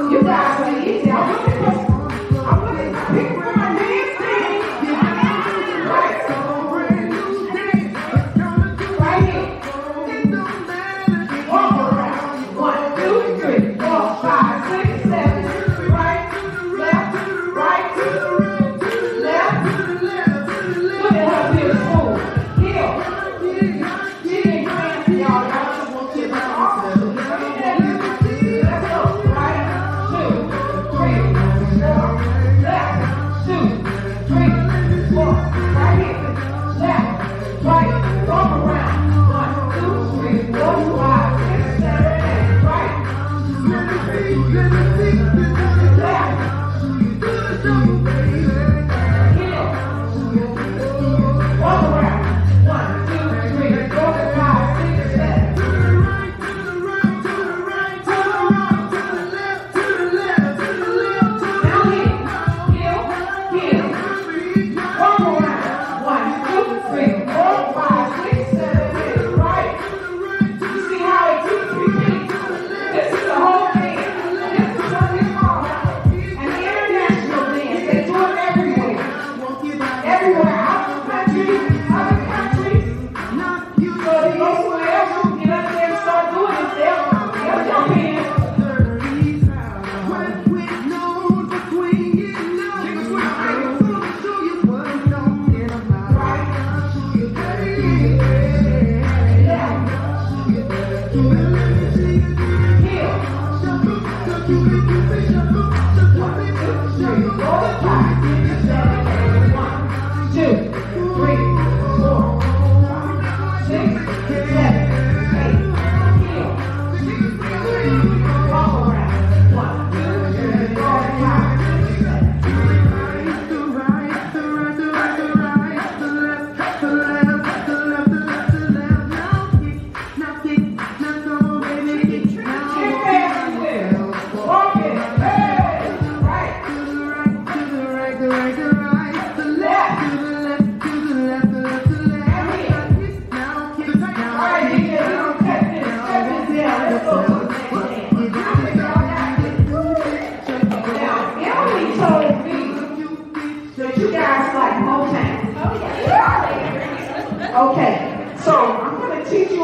You guys are easy. I'm looking pick where my hands stand. Right. Right here. Walk around. 1, 2, 3, 4, 5, 6, 7. Right, left, right, left. Look at her beautiful. Heel. She ain't fancy, y'all. Let's go. Right, 2, 3, 4. Left, 2, 3, 4. Right here. Left, right. Walk around. 1, 2, 3, 4, 5, 6, 7, 8. Right. Left. Heel. Walk around. 1, 2, 3, 4, 5, 6, 7. Now heel. Heel. Heel. Walk around. 1, 2, 3, 4, 5, 6, 7, 8. Right. You see how it keeps repeating? This is the whole thing. This is what we call an international dance. They do it everywhere. Everywhere. Out of the country. Other countries. So if you go somewhere else, you can get up there and start doing it. They'll jump in. You guys like MOTOWN. Okay, so I'm going to teach you